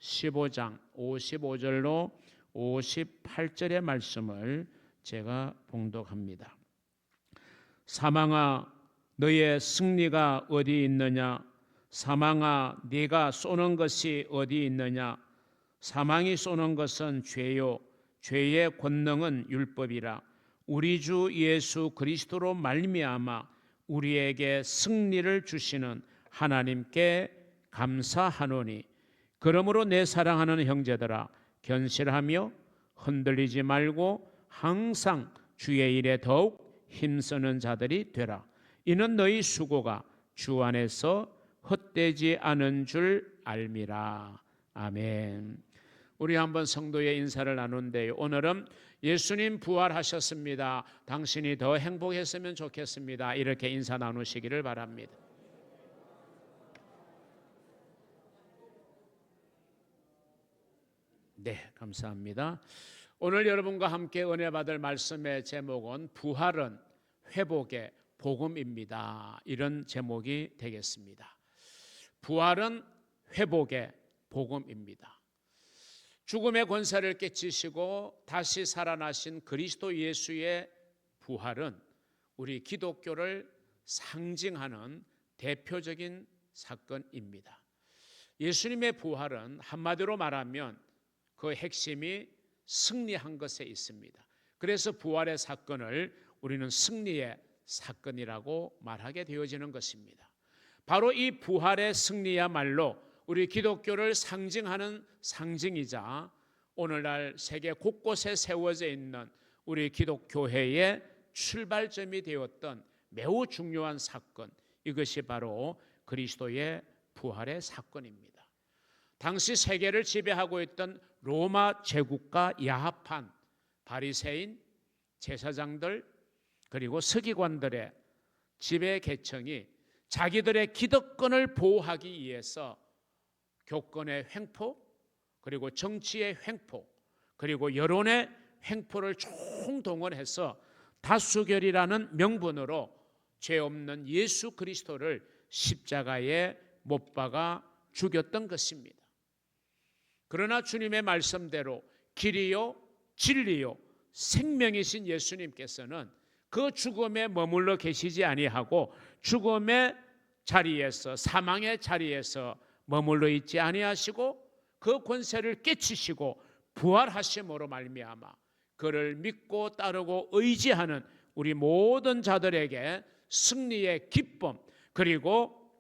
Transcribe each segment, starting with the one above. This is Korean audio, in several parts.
15장 55절로 58절의 말씀을 제가 봉독합니다. 사망아 너의 승리가 어디 있느냐? 사망아 네가 쏘는 것이 어디 있느냐? 사망이 쏘는 것은 죄요 죄의 권능은 율법이라. 우리 주 예수 그리스도로 말미암아 우리에게 승리를 주시는 하나님께 감사하노니. 그러므로 내 사랑하는 형제들아 견실하며 흔들리지 말고 항상 주의 일에 더욱 힘쓰는 자들이 되라. 이는 너희 수고가 주 안에서 헛되지 않은 줄 알미라. 아멘. 우리 한번 성도의 인사를 나누는데요, 오늘은 예수님 부활하셨습니다. 당신이 더 행복했으면 좋겠습니다. 이렇게 인사 나누시기를 바랍니다. 네, 감사합니다. 오늘 여러분과 함께 은혜 받을 말씀의 제목은 부활은 회복의 복음입니다. 이런 제목이 되겠습니다. 부활은 회복의 복음입니다. 죽음의 권세를 깨치시고 다시 살아나신 그리스도 예수의 부활은 우리 기독교를 상징하는 대표적인 사건입니다. 예수님의 부활은 한마디로 말하면 그 핵심이 승리한 것에 있습니다. 그래서 부활의 사건을 우리는 승리의 사건이라고 말하게 되어지는 것입니다. 바로 이 부활의 승리야말로 우리 기독교를 상징하는 상징이자 오늘날 세계 곳곳에 세워져 있는 우리 기독교회의 출발점이 되었던 매우 중요한 사건, 이것이 바로 그리스도의 부활의 사건입니다. 당시 세계를 지배하고 있던 로마 제국과 야합한 바리새인, 제사장들 그리고 서기관들의 지배 계층이 자기들의 기득권을 보호하기 위해서 교권의 횡포, 그리고 정치의 횡포, 그리고 여론의 횡포를 총동원해서 다수결이라는 명분으로 죄 없는 예수 그리스도를 십자가에 못 박아 죽였던 것입니다. 그러나 주님의 말씀대로 길이요 진리요 생명이신 예수님께서는 그 죽음에 머물러 계시지 아니하고 죽음의 자리에서, 사망의 자리에서 머물러 있지 아니하시고 그 권세를 깨치시고 부활하심으로 말미암아 그를 믿고 따르고 의지하는 우리 모든 자들에게 승리의 기쁨 그리고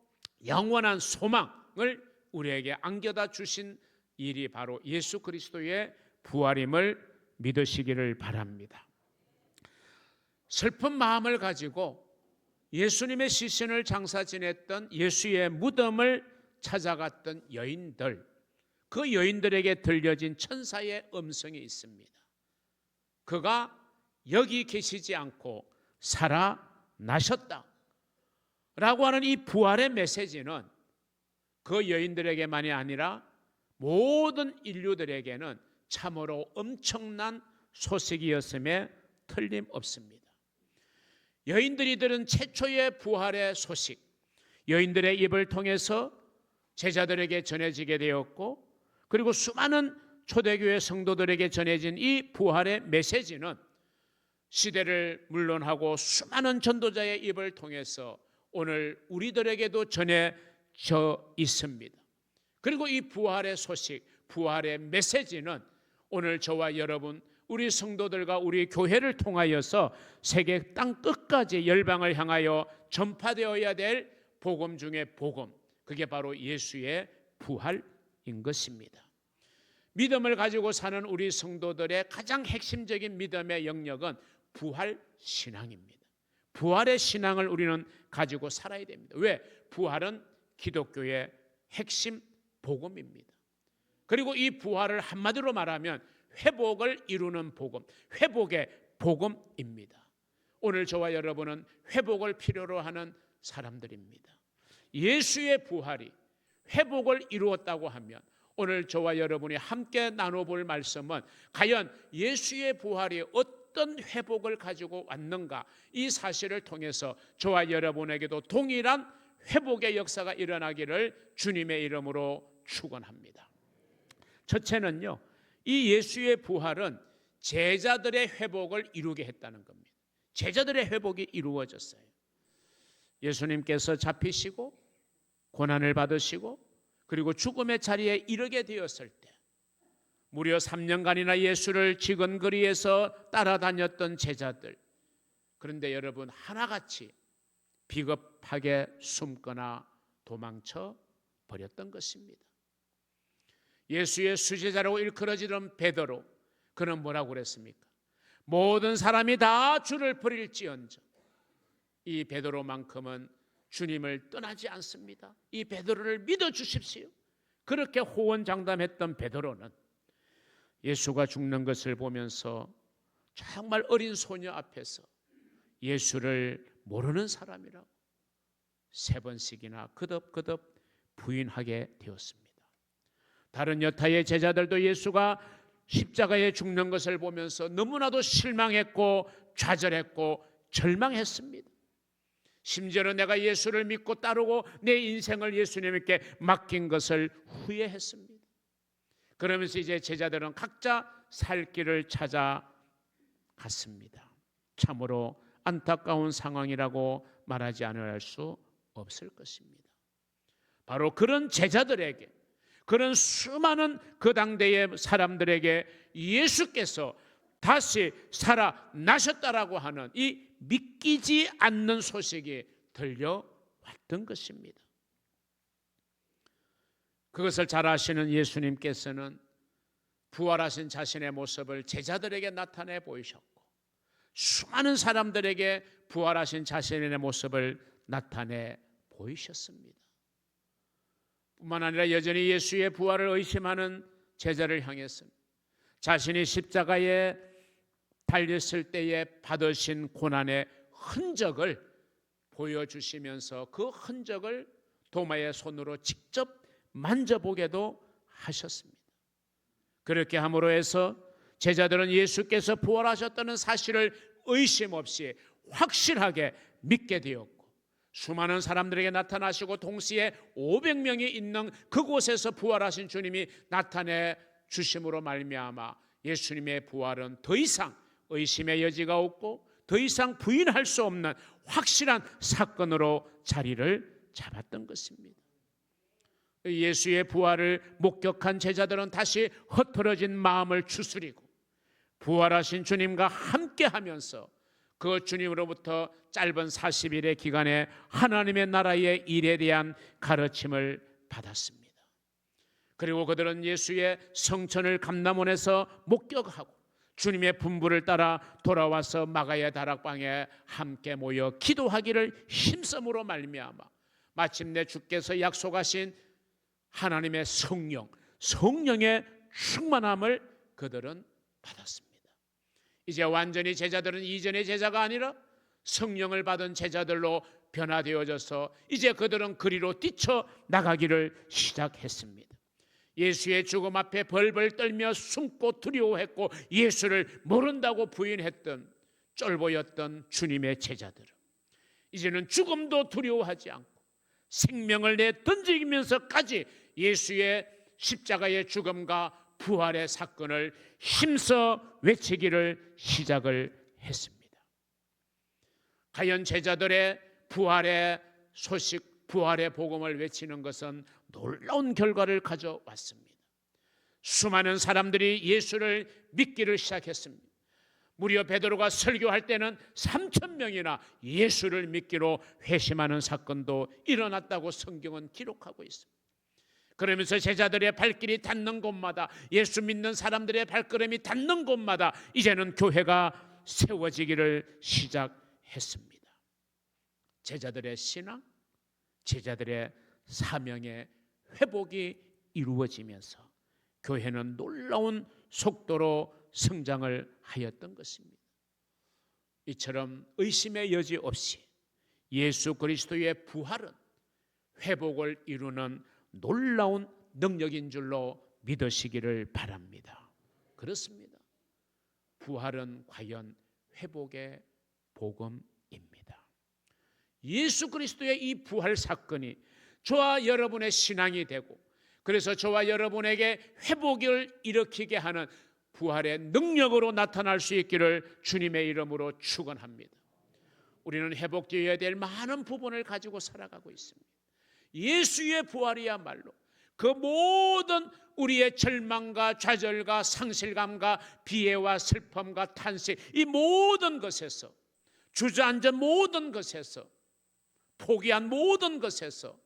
영원한 소망을 우리에게 안겨다 주신 일이 바로 예수 그리스도의 부활임을 믿으시기를 바랍니다. 슬픈 마음을 가지고 예수님의 시신을 장사 지냈던 예수의 무덤을 찾아갔던 여인들, 그 여인들에게 들려진 천사의 음성이 있습니다. 그가 여기 계시지 않고 살아나셨다 라고 하는 이 부활의 메시지는 그 여인들에게만이 아니라 모든 인류들에게는 참으로 엄청난 소식이었음에 틀림없습니다. 여인들이 들은 최초의 부활의 소식, 여인들의 입을 통해서 제자들에게 전해지게 되었고, 그리고 수많은 초대교회 성도들에게 전해진 이 부활의 메시지는 시대를 물론하고 수많은 전도자의 입을 통해서 오늘 우리들에게도 전해져 있습니다. 그리고 이 부활의 소식, 부활의 메시지는 오늘 저와 여러분, 우리 성도들과 우리 교회를 통하여서 세계 땅 끝까지 열방을 향하여 전파되어야 될 복음 중의 복음, 그게 바로 예수의 부활인 것입니다. 믿음을 가지고 사는 우리 성도들의 가장 핵심적인 믿음의 영역은 부활 신앙입니다. 부활의 신앙을 우리는 가지고 살아야 됩니다. 왜? 부활은 기독교의 핵심 복음입니다. 그리고 이 부활을 한마디로 말하면 회복을 이루는 복음, 회복의 복음입니다. 오늘 저와 여러분은 회복을 필요로 하는 사람들입니다. 예수의 부활이 회복을 이루었다고 하면 오늘 저와 여러분이 함께 나눠볼 말씀은 과연 예수의 부활이 어떤 회복을 가지고 왔는가, 이 사실을 통해서 저와 여러분에게도 동일한 회복의 역사가 일어나기를 주님의 이름으로 축원합니다. 첫째는요, 이 예수의 부활은 제자들의 회복을 이루게 했다는 겁니다. 제자들의 회복이 이루어졌어요. 예수님께서 잡히시고 고난을 받으시고 그리고 죽음의 자리에 이르게 되었을 때 무려 3년간이나 예수를 지근거리에서 따라다녔던 제자들, 그런데 여러분 하나같이 비겁하게 숨거나 도망쳐 버렸던 것입니다. 예수의 수제자라고 일컬어지던 베드로, 그는 뭐라고 그랬습니까? 모든 사람이 다 주를 버릴지언정. 이 베드로만큼은 주님을 떠나지 않습니다. 이 베드로를 믿어주십시오. 그렇게 호언장담했던 베드로는 예수가 죽는 것을 보면서 정말 어린 소녀 앞에서 예수를 모르는 사람이라고 3번씩이나 그덕그덕 부인하게 되었습니다. 다른 여타의 제자들도 예수가 십자가에 죽는 것을 보면서 너무나도 실망했고 좌절했고 절망했습니다. 심지어는 내가 예수를 믿고 따르고 내 인생을 예수님께 맡긴 것을 후회했습니다. 그러면서 이제 제자들은 각자 살 길을 찾아갔습니다. 참으로 안타까운 상황이라고 말하지 않을 수 없을 것입니다. 바로 그런 제자들에게, 그런 수많은 그 당대의 사람들에게 예수께서 다시 살아나셨다라고 하는 이 믿기지 않는 소식이 들려왔던 것입니다. 그것을 잘 아시는 예수님께서는 부활하신 자신의 모습을 제자들에게 나타내 보이셨고 수많은 사람들에게 부활하신 자신의 모습을 나타내 보이셨습니다. 뿐만 아니라 여전히 예수의 부활을 의심하는 제자를 향해서 자신이 십자가에 달렸을 때에 받으신 고난의 흔적을 보여주시면서 그 흔적을 도마의 손으로 직접 만져보게도 하셨습니다. 그렇게 함으로 해서 제자들은 예수께서 부활하셨다는 사실을 의심 없이 확실하게 믿게 되었고 수많은 사람들에게 나타나시고 동시에 500명이 있는 그곳에서 부활하신 주님이 나타내 주심으로 말미암아 예수님의 부활은 더 이상 의심의 여지가 없고 더 이상 부인할 수 없는 확실한 사건으로 자리를 잡았던 것입니다. 예수의 부활을 목격한 제자들은 다시 흩어진 마음을 추스리고 부활하신 주님과 함께하면서 그 주님으로부터 짧은 40일의 기간에 하나님의 나라의 일에 대한 가르침을 받았습니다. 그리고 그들은 예수의 성천을 감람원에서 목격하고 주님의 분부를 따라 돌아와서 마가의 다락방에 함께 모여 기도하기를 힘쓰므로 말미암아 마침내 주께서 약속하신 하나님의 성령의 충만함을 그들은 받았습니다. 이제 완전히 제자들은 이전의 제자가 아니라 성령을 받은 제자들로 변화되어져서 이제 그들은 그리로 뛰쳐 나가기를 시작했습니다. 예수의 죽음 앞에 벌벌 떨며 숨고 두려워했고 예수를 모른다고 부인했던 쫄보였던 주님의 제자들은 이제는 죽음도 두려워하지 않고 생명을 내 던지면서까지 예수의 십자가의 죽음과 부활의 사건을 힘써 외치기를 시작을 했습니다. 과연 제자들의 부활의 소식, 부활의 복음을 외치는 것은 놀라운 결과를 가져왔습니다. 수많은 사람들이 예수를 믿기를 시작했습니다. 무려 베드로가 설교할 때는 3,000명이나 예수를 믿기로 회심하는 사건도 일어났다고 성경은 기록하고 있습니다. 그러면서 제자들의 발길이 닿는 곳마다, 예수 믿는 사람들의 발걸음이 닿는 곳마다 이제는 교회가 세워지기를 시작했습니다. 제자들의 신앙, 제자들의 사명의 회복이 이루어지면서 교회는 놀라운 속도로 성장을 하였던 것입니다. 이처럼 의심의 여지 없이 예수 그리스도의 부활은 회복을 이루는 놀라운 능력인 줄로 믿으시기를 바랍니다. 그렇습니다. 부활은 과연 회복의 복음입니다. 예수 그리스도의 이 부활 사건이 저와 여러분의 신앙이 되고 그래서 저와 여러분에게 회복을 일으키게 하는 부활의 능력으로 나타날 수 있기를 주님의 이름으로 축원합니다. 우리는 회복되어야 될 많은 부분을 가지고 살아가고 있습니다. 예수의 부활이야말로 그 모든 우리의 절망과 좌절과 상실감과 비애와 슬픔과 탄식, 이 모든 것에서, 주저앉은 모든 것에서, 포기한 모든 것에서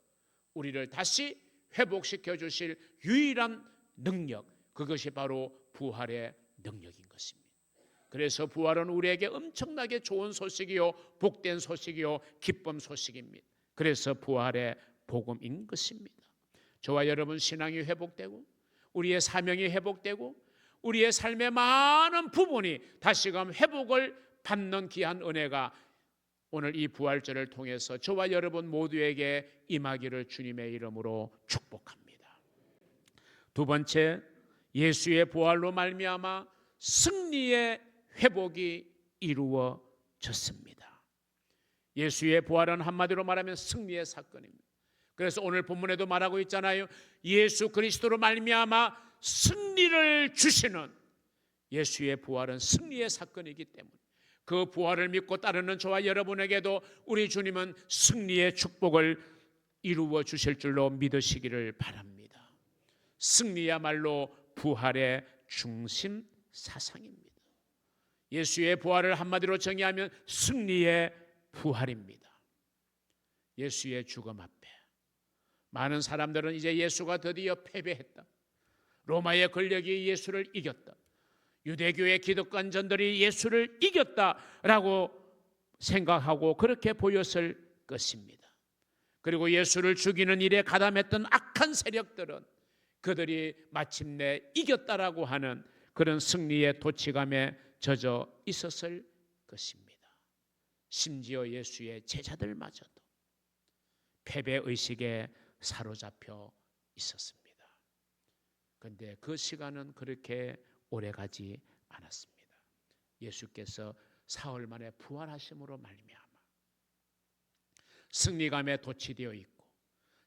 우리를 다시 회복시켜 주실 유일한 능력, 그것이 바로 부활의 능력인 것입니다. 그래서 부활은 우리에게 엄청나게 좋은 소식이요, 복된 소식이요, 기쁨 소식입니다. 그래서 부활의 복음인 것입니다. 저와 여러분 신앙이 회복되고 우리의 사명이 회복되고 우리의 삶의 많은 부분이 다시금 회복을 받는 귀한 은혜가 오늘 이 부활절을 통해서 저와 여러분 모두에게 임하기를 주님의 이름으로 축복합니다. 두 번째, 예수의 부활로 말미암아 승리의 회복이 이루어졌습니다. 예수의 부활은 한마디로 말하면 승리의 사건입니다. 그래서 오늘 본문에도 말하고 있잖아요. 예수 그리스도로 말미암아 승리를 주시는, 예수의 부활은 승리의 사건이기 때문에 그 부활을 믿고 따르는 저와 여러분에게도 우리 주님은 승리의 축복을 이루어 주실 줄로 믿으시기를 바랍니다. 승리야말로 부활의 중심 사상입니다. 예수의 부활을 한마디로 정의하면 승리의 부활입니다. 예수의 죽음 앞에 많은 사람들은 이제 예수가 드디어 패배했다, 로마의 권력이 예수를 이겼다, 유대교의 기득권자들이 예수를 이겼다라고 생각하고 그렇게 보였을 것입니다. 그리고 예수를 죽이는 일에 가담했던 악한 세력들은 그들이 마침내 이겼다라고 하는 그런 승리의 도취감에 젖어 있었을 것입니다. 심지어 예수의 제자들마저도 패배의식에 사로잡혀 있었습니다. 그런데 그 시간은 그렇게 오래가지 않았습니다. 예수께서 사흘 만에 부활하심으로 말미암아 승리감에 도취되어 있고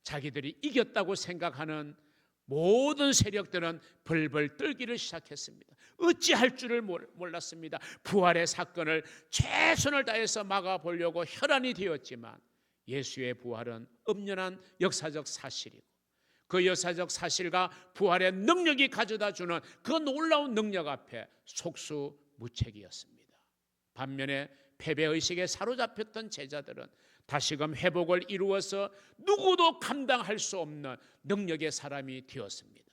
자기들이 이겼다고 생각하는 모든 세력들은 벌벌 떨기를 시작했습니다. 어찌할 줄을 몰랐습니다. 부활의 사건을 최선을 다해서 막아보려고 혈안이 되었지만 예수의 부활은 엄연한 역사적 사실이고 그 역사적 사실과 부활의 능력이 가져다주는 그 놀라운 능력 앞에 속수무책이었습니다. 반면에 패배의식에 사로잡혔던 제자들은 다시금 회복을 이루어서 누구도 감당할 수 없는 능력의 사람이 되었습니다.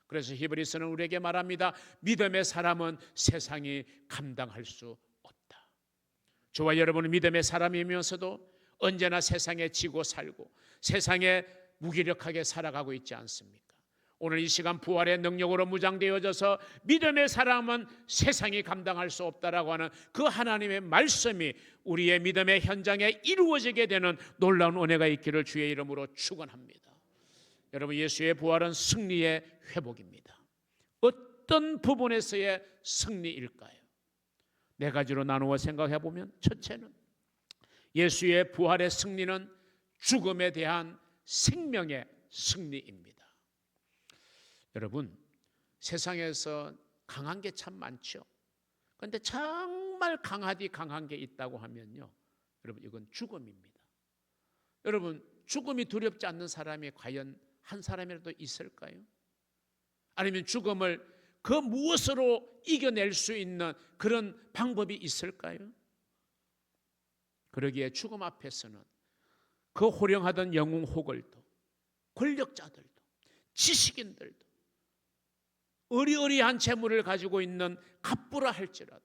그래서 히브리서는 우리에게 말합니다. 믿음의 사람은 세상이 감당할 수 없다. 저와 여러분은 믿음의 사람이면서도 언제나 세상에 지고 살고 세상에 무기력하게 살아가고 있지 않습니까? 오늘 이 시간 부활의 능력으로 무장되어져서 믿음의 사람은 세상이 감당할 수 없다라고 하는 그 하나님의 말씀이 우리의 믿음의 현장에 이루어지게 되는 놀라운 은혜가 있기를 주의 이름으로 축원합니다. 여러분, 예수의 부활은 승리의 회복입니다. 어떤 부분에서의 승리일까요? 네 가지로 나누어 생각해 보면, 첫째는 예수의 부활의 승리는 죽음에 대한 생명의 승리입니다. 여러분, 세상에서 강한 게 참 많죠. 그런데 정말 강한 게 있다고 하면요, 여러분, 이건 죽음입니다. 여러분, 죽음이 두렵지 않는 사람이 과연 한 사람이라도 있을까요? 아니면 죽음을 그 무엇으로 이겨낼 수 있는 그런 방법이 있을까요? 그러기에 죽음 앞에서는 그 호령하던 영웅 호걸도, 권력자들도, 지식인들도, 어리어리한 재물을 가지고 있는 갑부라 할지라도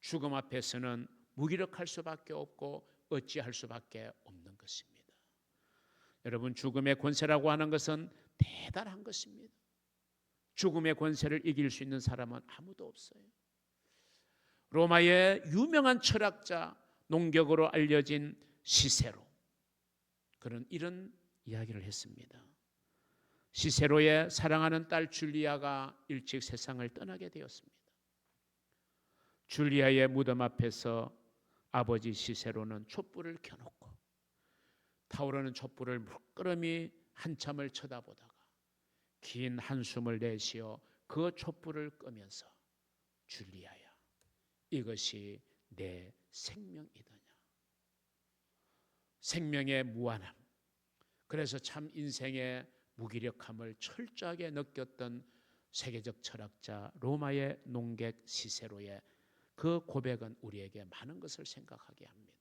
죽음 앞에서는 무기력할 수밖에 없고 어찌할 수밖에 없는 것입니다. 여러분, 죽음의 권세라고 하는 것은 대단한 것입니다. 죽음의 권세를 이길 수 있는 사람은 아무도 없어요. 로마의 유명한 철학자, 농격으로 알려진 시세로, 그런 이런 이야기를 했습니다. 시세로의 사랑하는 딸 줄리아가 일찍 세상을 떠나게 되었습니다. 줄리아의 무덤 앞에서 아버지 시세로는 촛불을 켜놓고 타오르는 촛불을 물끄러미 한참을 쳐다보다가 긴 한숨을 내쉬어 그 촛불을 끄면서 줄리아야, 이것이 내 생명이더냐. 생명의 무한함, 그래서 참 인생의 무기력함을 철저하게 느꼈던 세계적 철학자 로마의 농객 시세로의 그 고백은 우리에게 많은 것을 생각하게 합니다.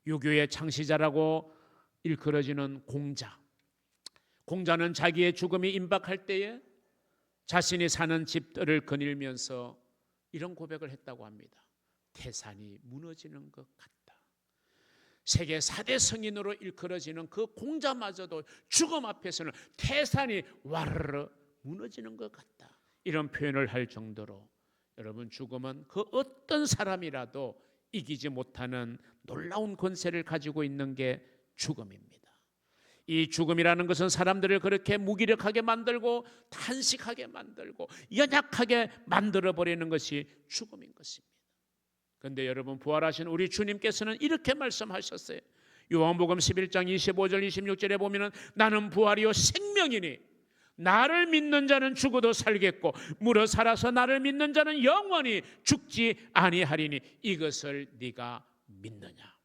유교의 창시자라고 일컬어지는 공자는 자기의 죽음이 임박할 때에 자신이 사는 집들을 거닐면서 이런 고백을 했다고 합니다. 태산이 무너지는 것 같다. 세계 4대 성인으로 일컬어지는 그 공자마저도 죽음 앞에서는 태산이 와르르 무너지는 것 같다, 이런 표현을 할 정도로, 여러분, 죽음은 그 어떤 사람이라도 이기지 못하는 놀라운 권세를 가지고 있는 게 죽음입니다. 이 죽음이라는 것은 사람들을 그렇게 무기력하게 만들고 탄식하게 만들고 연약하게 만들어버리는 것이 죽음인 것입니다. 그런데 여러분, 부활하신 우리 주님께서는 이렇게 말씀하셨어요. 요한복음 11장 25절 26절에 보면 나는 부활이요 생명이니 나를 믿는 자는 죽어도 살겠고 물어 살아서 나를 믿는 자는 영원히 죽지 아니하리니 이것을 네가 믿느냐.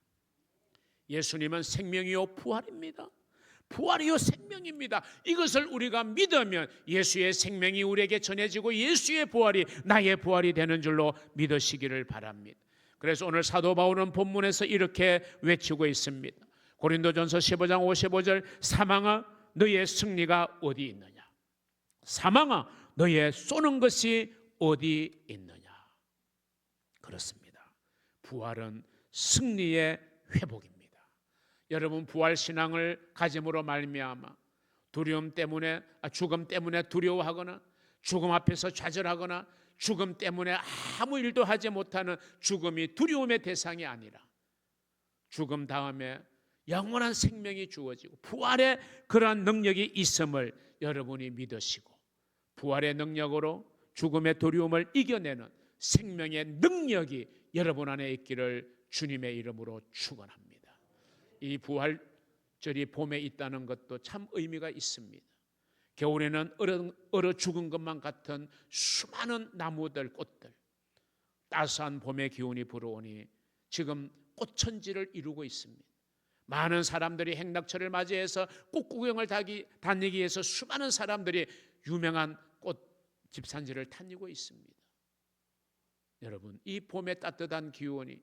예수님은 생명이요 부활입니다. 부활이요 생명입니다. 이것을 우리가 믿으면 예수의 생명이 우리에게 전해지고 예수의 부활이 나의 부활이 되는 줄로 믿으시기를 바랍니다. 그래서 오늘 사도 바울은 본문에서 이렇게 외치고 있습니다. 고린도전서 15장 55절, 사망아 너의 승리가 어디 있느냐. 사망아 너의 쏘는 것이 어디 있느냐. 그렇습니다. 부활은 승리의 회복입니다. 여러분, 부활 신앙을 가짐으로 말미암아 두려움 때문에, 죽음 때문에 두려워하거나 죽음 앞에서 좌절하거나 죽음 때문에 아무 일도 하지 못하는 죽음이 두려움의 대상이 아니라 죽음 다음에 영원한 생명이 주어지고 부활의 그러한 능력이 있음을 여러분이 믿으시고 부활의 능력으로 죽음의 두려움을 이겨내는 생명의 능력이 여러분 안에 있기를 주님의 이름으로 축원합니다. 이 부활절이 봄에 있다는 것도 참 의미가 있습니다. 겨울에는 얼어 죽은 것만 같은 수많은 나무들, 꽃들, 따스한 봄의 기운이 불어오니 지금 꽃천지를 이루고 있습니다. 많은 사람들이 행락철을 맞이해서 꽃구경을 다니기 위해서 수많은 사람들이 유명한 꽃 집산지를 다니고 있습니다. 여러분, 이 봄의 따뜻한 기운이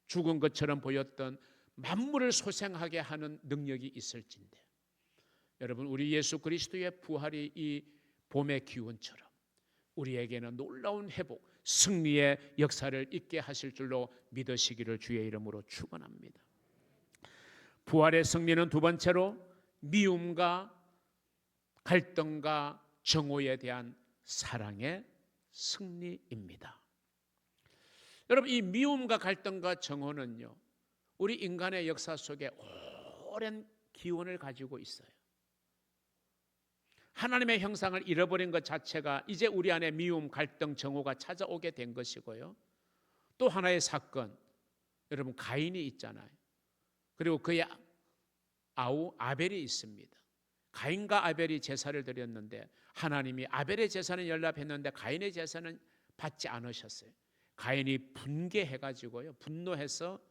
죽은 것처럼 보였던 만물을 소생하게 하는 능력이 있을진데, 여러분, 우리 예수 그리스도의 부활이 이 봄의 기운처럼 우리에게는 놀라운 회복, 승리의 역사를 있게 하실 줄로 믿으시기를 주의 이름으로 축원합니다. 부활의 승리는 두 번째로 미움과 갈등과 정오에 대한 사랑의 승리입니다. 여러분, 이 미움과 갈등과 정오는요, 우리 인간의 역사 속에 오랜 기원을 가지고 있어요. 하나님의 형상을 잃어버린 것 자체가 이제 우리 안에 미움, 갈등, 정오가 찾아오게 된 것이고요. 또 하나의 사건, 여러분, 가인이 있잖아요. 그리고 그의 아우 아벨이 있습니다. 가인과 아벨이 제사를 드렸는데 하나님이 아벨의 제사는 연락했는데 가인의 제사는 받지 않으셨어요. 가인이 분개해가지고요, 분노해서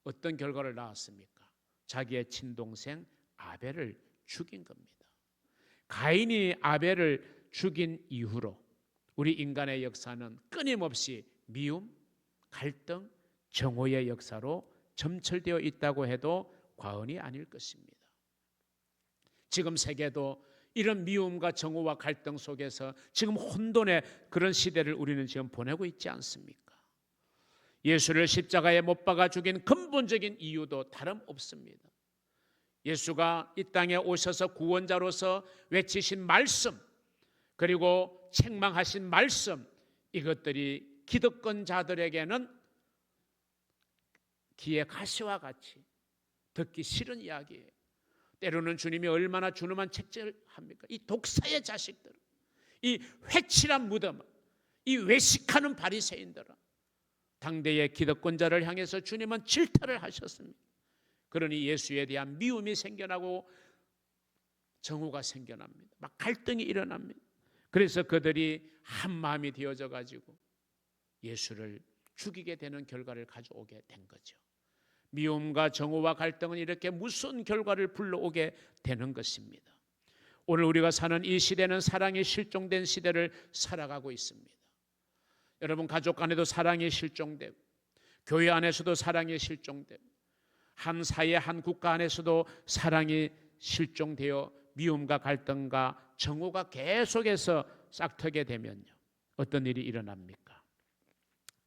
어떤 결과를 낳았습니까? 자기의 친동생 아벨을 죽인 겁니다. 가인이 아벨을 죽인 이후로 우리 인간의 역사는 끊임없이 미움, 갈등, 정오의 역사로 점철되어 있다고 해도 과언이 아닐 것입니다. 지금 세계도 이런 미움과 정오와 갈등 속에서 지금 혼돈의 그런 시대를 우리는 지금 보내고 있지 않습니까? 예수를 십자가에 못 박아 죽인 근본적인 이유도 다름없습니다. 예수가 이 땅에 오셔서 구원자로서 외치신 말씀, 그리고 책망하신 말씀, 이것들이 기득권자들에게는 귀의 가시와 같이 듣기 싫은 이야기예요. 때로는 주님이 얼마나 준엄한 책절합니까? 이 독사의 자식들, 이 회칠한 무덤, 이 외식하는 바리새인들은 당대의 기득권자를 향해서 주님은 질타를 하셨습니다. 그러니 예수에 대한 미움이 생겨나고 정오가 생겨납니다. 막 갈등이 일어납니다. 그래서 그들이 한 마음이 되어져 가지고 예수를 죽이게 되는 결과를 가져오게 된 거죠. 미움과 정오와 갈등은 이렇게 무서운 결과를 불러오게 되는 것입니다. 오늘 우리가 사는 이 시대는 사랑이 실종된 시대를 살아가고 있습니다. 여러분, 가족 간에도 사랑이 실종되고, 교회 안에서도 사랑이 실종되고, 한 사회 한 국가 안에서도 사랑이 실종되어 미움과 갈등과 정오가 계속해서 싹트게 되면요, 어떤 일이 일어납니까?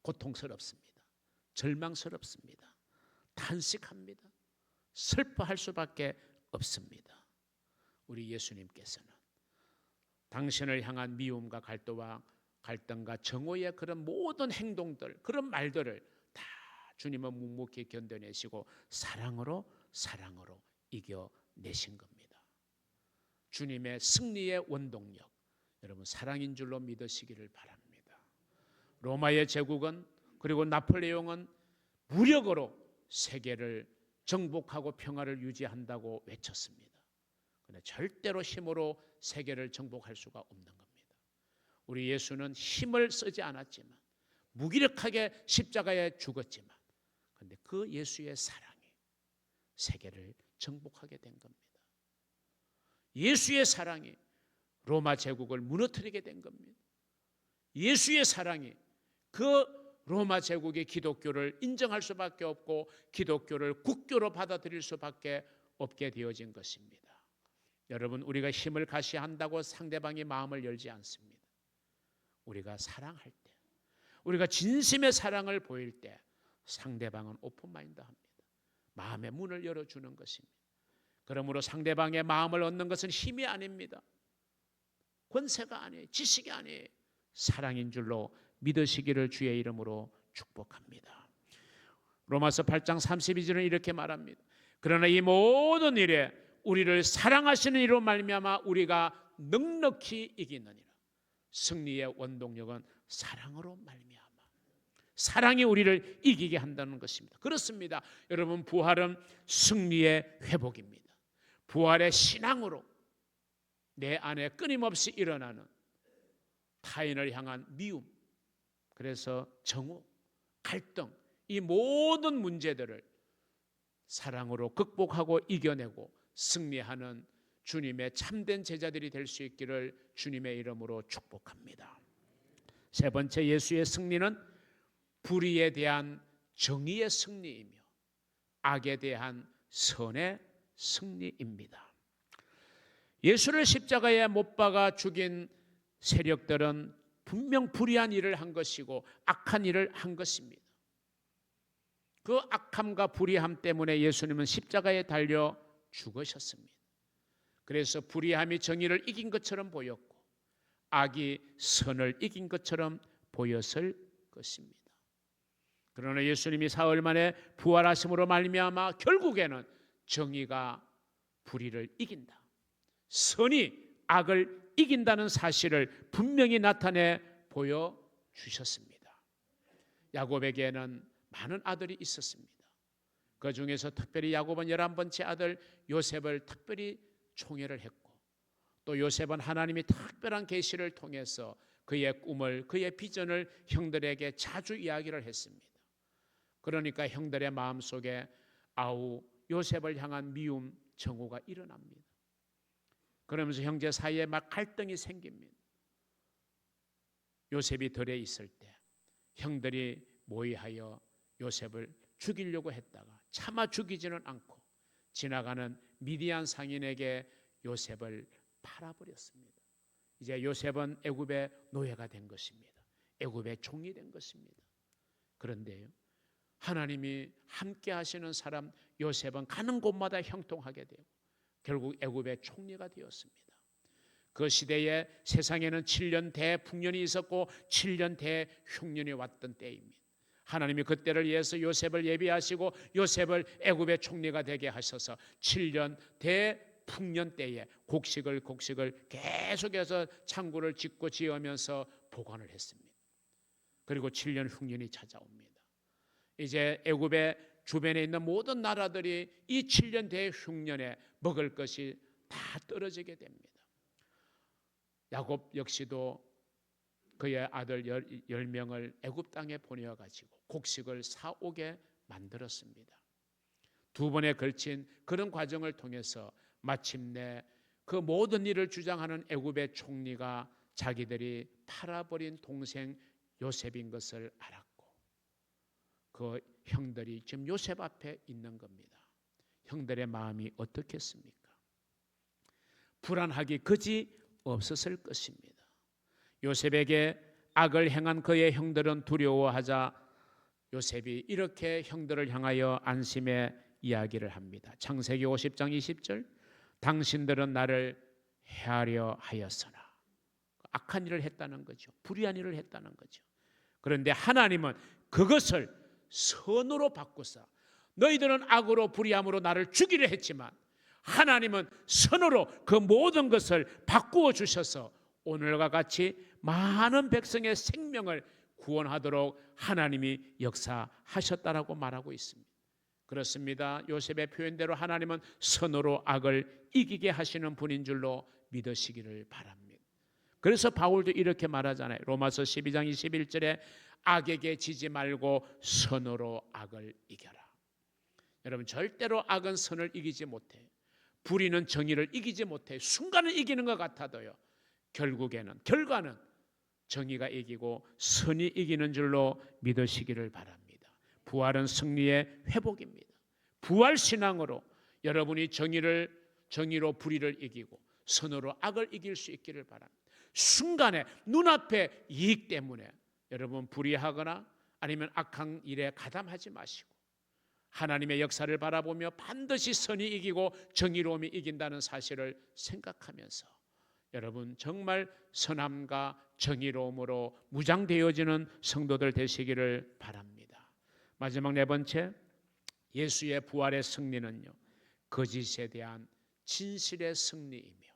고통스럽습니다. 절망스럽습니다. 탄식합니다. 슬퍼할 수밖에 없습니다. 우리 예수님께서는 당신을 향한 미움과 갈등과 정오의 그런 모든 행동들, 그런 말들을 다 주님은 묵묵히 견뎌내시고 사랑으로 이겨내신 겁니다. 주님의 승리의 원동력, 여러분 사랑인 줄로 믿으시기를 바랍니다. 로마의 제국은, 그리고 나폴레옹은 무력으로 세계를 정복하고 평화를 유지한다고 외쳤습니다. 그런데 절대로 힘으로 세계를 정복할 수가 없는 겁니다. 우리 예수는 힘을 쓰지 않았지만, 무기력하게 십자가에 죽었지만, 그런데 그 예수의 사랑이 세계를 정복하게 된 겁니다. 예수의 사랑이 로마 제국을 무너뜨리게 된 겁니다. 예수의 사랑이 그 로마 제국의 기독교를 인정할 수밖에 없고 기독교를 국교로 받아들일 수밖에 없게 되어진 것입니다. 여러분, 우리가 힘을 가시한다고 상대방의 마음을 열지 않습니다. 우리가 사랑할 때, 우리가 진심의 사랑을 보일 때 상대방은 오픈마인드합니다. 마음의 문을 열어주는 것입니다. 그러므로 상대방의 마음을 얻는 것은 힘이 아닙니다. 권세가 아니에요. 지식이 아니에요. 사랑인 줄로 믿으시기를 주의 이름으로 축복합니다. 로마서 8장 32절은 이렇게 말합니다. 그러나 이 모든 일에 우리를 사랑하시는 이로 말미암아 우리가 넉넉히 이기느니라. 승리의 원동력은 사랑으로 말미암아. 사랑이 우리를 이기게 한다는 것입니다. 그렇습니다. 여러분, 부활은 승리의 회복입니다. 부활의 신앙으로 내 안에 끊임없이 일어나는 타인을 향한 미움, 그래서 정오, 갈등, 이 모든 문제들을 사랑으로 극복하고 이겨내고 승리하는 주님의 참된 제자들이 될 수 있기를 주님의 이름으로 축복합니다. 세 번째, 예수의 승리는 불의에 대한 정의의 승리이며 악에 대한 선의 승리입니다. 예수를 십자가에 못 박아 죽인 세력들은 분명 불의한 일을 한 것이고 악한 일을 한 것입니다. 그 악함과 불의함 때문에 예수님은 십자가에 달려 죽으셨습니다. 그래서 불의함이 정의를 이긴 것처럼 보였고 악이 선을 이긴 것처럼 보였을 것입니다. 그러나 예수님이 사흘 만에 부활하심으로 말미암아 결국에는 정의가 불의를 이긴다, 선이 악을 이긴다는 사실을 분명히 나타내 보여주셨습니다. 야곱에게는 많은 아들이 있었습니다. 그 중에서 특별히 야곱은 11번째 아들 요셉을 특별히 총애를 했고, 또 요셉은 하나님이 특별한 계시를 통해서 그의 꿈을, 그의 비전을 형들에게 자주 이야기를 했습니다. 그러니까 형들의 마음속에 아우 요셉을 향한 미움, 정오가 일어납니다. 그러면서 형제 사이에 막 갈등이 생깁니다. 요셉이 들에 있을 때 형들이 모의하여 요셉을 죽이려고 했다가 차마 죽이지는 않고 지나가는 미디안 상인에게 요셉을 팔아버렸습니다. 이제 요셉은 애굽의 노예가 된 것입니다. 애굽의 종이 된 것입니다. 그런데요, 하나님이 함께 하시는 사람 요셉은 가는 곳마다 형통하게 되고 결국 애굽의 총리가 되었습니다. 그 시대에 세상에는 7년 대풍년이 있었고 7년 대흉년이 왔던 때입니다. 하나님이 그때를 위해서 요셉을 예비하시고 요셉을 애굽의 총리가 되게 하셔서 7년 대풍년 때에 곡식을 계속해서 창고를 짓고 지으면서 보관을 했습니다. 그리고 7년 흉년이 찾아옵니다. 이제 애굽의 주변에 있는 모든 나라들이 이 7년 대흉년에 먹을 것이 다 떨어지게 됩니다. 야곱 역시도 그의 아들 10명을 애굽 땅에 보내어 가지고 곡식을 사오게 만들었습니다. 두 번에 걸친 그런 과정을 통해서 마침내 그 모든 일을 주장하는 애굽의 총리가 자기들이 팔아버린 동생 요셉인 것을 알았고, 그 형들이 지금 요셉 앞에 있는 겁니다. 형들의 마음이 어떻겠습니까? 불안하기 그지 없었을 것입니다. 요셉에게 악을 행한 그의 형들은 두려워하자 요셉이 이렇게 형들을 향하여 안심의 이야기를 합니다. 창세기 50장 20절, 당신들은 나를 해하려 하였으나, 악한 일을 했다는 거죠. 불의한 일을 했다는 거죠. 그런데 하나님은 그것을 선으로 바꾸사, 너희들은 악으로 불의함으로 나를 죽이려 했지만 하나님은 선으로 그 모든 것을 바꾸어 주셔서 오늘과 같이 많은 백성의 생명을 구원하도록 하나님이 역사하셨다라고 말하고 있습니다. 그렇습니다. 요셉의 표현대로 하나님은 선으로 악을 이기게 하시는 분인 줄로 믿으시기를 바랍니다. 그래서 바울도 이렇게 말하잖아요. 로마서 12장 21절에 악에게 지지 말고 선으로 악을 이겨라. 여러분, 절대로 악은 선을 이기지 못해요. 불의는 정의를 이기지 못해요. 순간은 이기는 것 같아도요, 결과는 정의가 이기고 선이 이기는 줄로 믿으시기를 바랍니다. 부활은 승리의 회복입니다. 부활 신앙으로 여러분이 정의로 불의를 이기고 선으로 악을 이길 수 있기를 바랍니다. 순간에 눈앞의 이익 때문에 여러분 불의하거나 아니면 악한 일에 가담하지 마시고 하나님의 역사를 바라보며 반드시 선이 이기고 정의로움이 이긴다는 사실을 생각하면서 여러분 정말 선함과 정의로움으로 무장되어지는 성도들 되시기를 바랍니다. 마지막 네 번째, 예수의 부활의 승리는요, 거짓에 대한 진실의 승리이며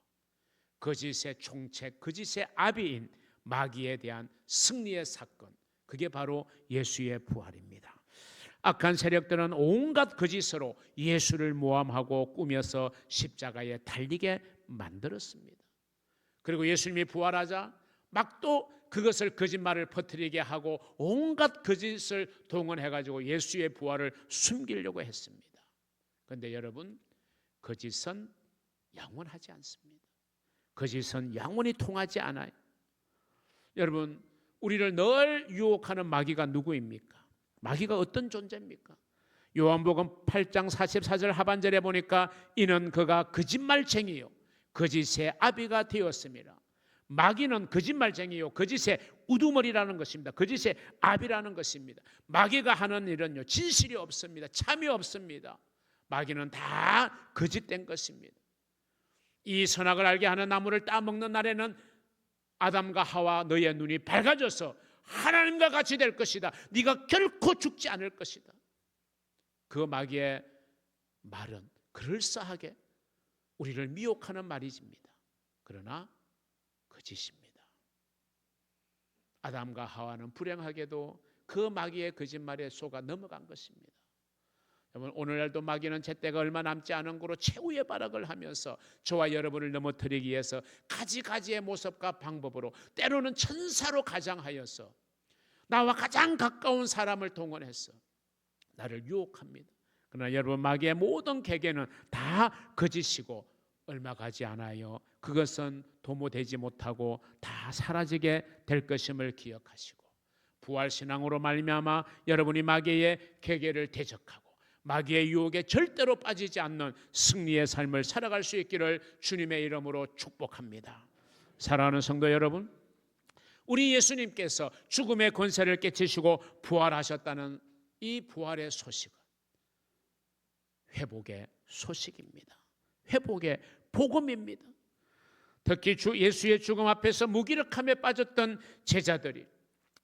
거짓의 총책, 거짓의 아비인 마귀에 대한 승리의 사건, 그게 바로 예수의 부활입니다. 악한 세력들은 온갖 거짓으로 예수를 모함하고 꾸며서 십자가에 달리게 만들었습니다. 그리고 예수님이 부활하자 막 또 그것을 거짓말을 퍼뜨리게 하고 온갖 거짓을 동원해가지고 예수의 부활을 숨기려고 했습니다. 그런데 여러분, 거짓은 영원하지 않습니다. 거짓은 영원히 통하지 않아요. 여러분, 우리를 늘 유혹하는 마귀가 누구입니까? 마귀가 어떤 존재입니까? 요한복음 8장 44절 하반절에 보니까 이는 그가 거짓말쟁이요 거짓의 아비가 되었습니다. 마귀는 거짓말쟁이요 거짓의 우두머리라는 것입니다. 거짓의 아비라는 것입니다. 마귀가 하는 일은요, 진실이 없습니다. 참이 없습니다. 마귀는 다 거짓된 것입니다. 이 선악을 알게 하는 나무를 따먹는 날에는 아담과 하와 너의 눈이 밝아져서 하나님과 같이 될 것이다. 네가 결코 죽지 않을 것이다. 그 마귀의 말은 그럴싸하게 우리를 미혹하는 말이집니다. 그러나 거짓입니다. 아담과 하와는 불행하게도 그 마귀의 거짓말에 속아 넘어간 것입니다. 여러분, 오늘날도 마귀는 제때가 얼마 남지 않은 거로 최후의 발악을 하면서 저와 여러분을 넘어뜨리기 위해서 가지가지의 모습과 방법으로 때로는 천사로 가장하여서 나와 가장 가까운 사람을 동원해서 나를 유혹합니다. 그러나 여러분, 마귀의 모든 계계는 다 거짓이고 얼마 가지 않아요. 그것은 도모되지 못하고 다 사라지게 될 것임을 기억하시고 부활신앙으로 말미암아 여러분이 마귀의 계계를 대적하고 마귀의 유혹에 절대로 빠지지 않는 승리의 삶을 살아갈 수 있기를 주님의 이름으로 축복합니다. 사랑하는 성도 여러분, 우리 예수님께서 죽음의 권세를 깨치시고 부활하셨다는 이 부활의 소식은 회복의 소식입니다. 회복의 복음입니다. 특히 예수의 죽음 앞에서 무기력함에 빠졌던 제자들이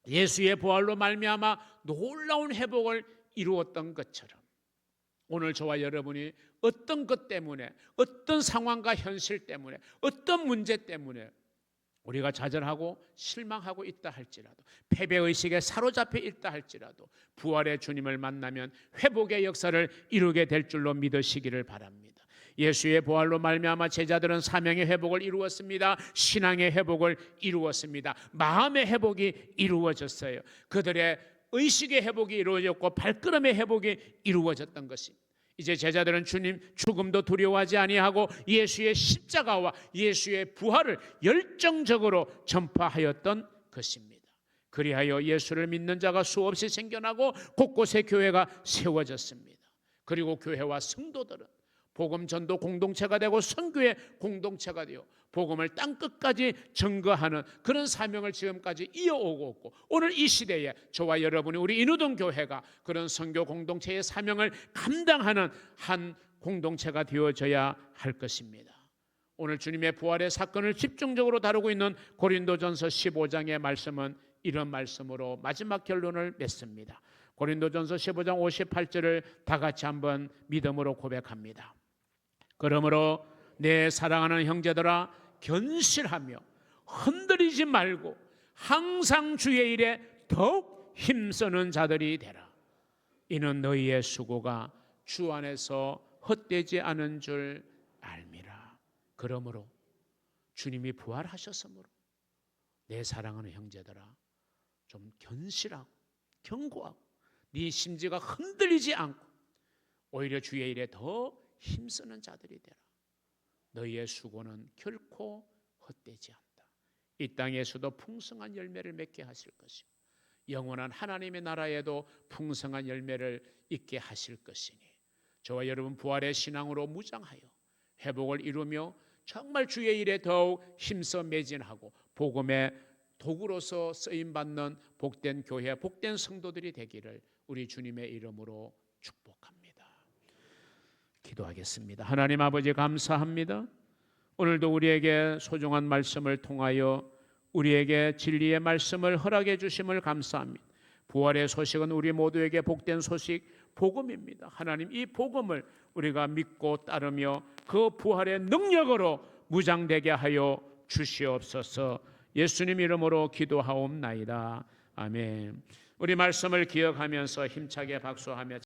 예수의 부활로 말미암아 놀라운 회복을 이루었던 것처럼 오늘 저와 여러분이 어떤 것 때문에, 어떤 상황과 현실 때문에, 어떤 문제 때문에 우리가 좌절하고 실망하고 있다 할지라도, 패배의식에 사로잡혀 있다 할지라도 부활의 주님을 만나면 회복의 역사를 이루게 될 줄로 믿으시기를 바랍니다. 예수의 부활로 말미암아 제자들은 사명의 회복을 이루었습니다. 신앙의 회복을 이루었습니다. 마음의 회복이 이루어졌어요. 그들의 의식의 회복이 이루어졌고 발걸음의 회복이 이루어졌던 것입니다. 이제 제자들은 주님 죽음도 두려워하지 아니하고 예수의 십자가와 예수의 부활을 열정적으로 전파하였던 것입니다. 그리하여 예수를 믿는 자가 수없이 생겨나고 곳곳에 교회가 세워졌습니다. 그리고 교회와 성도들은 복음 전도 공동체가 되고 선교의 공동체가 되어 복음을 땅끝까지 증거하는 그런 사명을 지금까지 이어오고 있고, 오늘 이 시대에 저와 여러분이 우리 인후동 교회가 그런 선교 공동체의 사명을 감당하는 한 공동체가 되어져야 할 것입니다. 오늘 주님의 부활의 사건을 집중적으로 다루고 있는 고린도전서 15장의 말씀은 이런 말씀으로 마지막 결론을 맺습니다. 고린도전서 15장 58절을 다 같이 한번 믿음으로 고백합니다. 그러므로 내 사랑하는 형제들아, 견실하며 흔들리지 말고 항상 주의 일에 더욱 힘쓰는 자들이 되라. 이는 너희의 수고가 주 안에서 헛되지 않은 줄 알미라. 그러므로 주님이 부활하셨으므로 내 사랑하는 형제들아, 좀 견실하고 견고하고 네 심지가 흔들리지 않고 오히려 주의 일에 더 힘쓰는 자들이 되라. 너희의 수고는 결코 헛되지 않다. 이 땅에서도 풍성한 열매를 맺게 하실 것이고 영원한 하나님의 나라에도 풍성한 열매를 있게 하실 것이니 저와 여러분 부활의 신앙으로 무장하여 회복을 이루며 정말 주의 일에 더욱 힘써 매진하고 복음의 도구로서 쓰임받는 복된 교회, 복된 성도들이 되기를 우리 주님의 이름으로 축복합니다. 기도하겠습니다. 하나님 아버지, 감사합니다. 오늘도 우리에게 소중한 말씀을 통하여 우리에게 진리의 말씀을 허락해 주심을 감사합니다. 부활의 소식은 우리 모두에게 복된 소식, 복음입니다. 하나님, 이 복음을 우리가 믿고 따르며 그 부활의 능력으로 무장되게 하여 주시옵소서. 예수님 이름으로 기도하옵나이다. 아멘. 우리 말씀을 기억하면서 힘차게 박수하며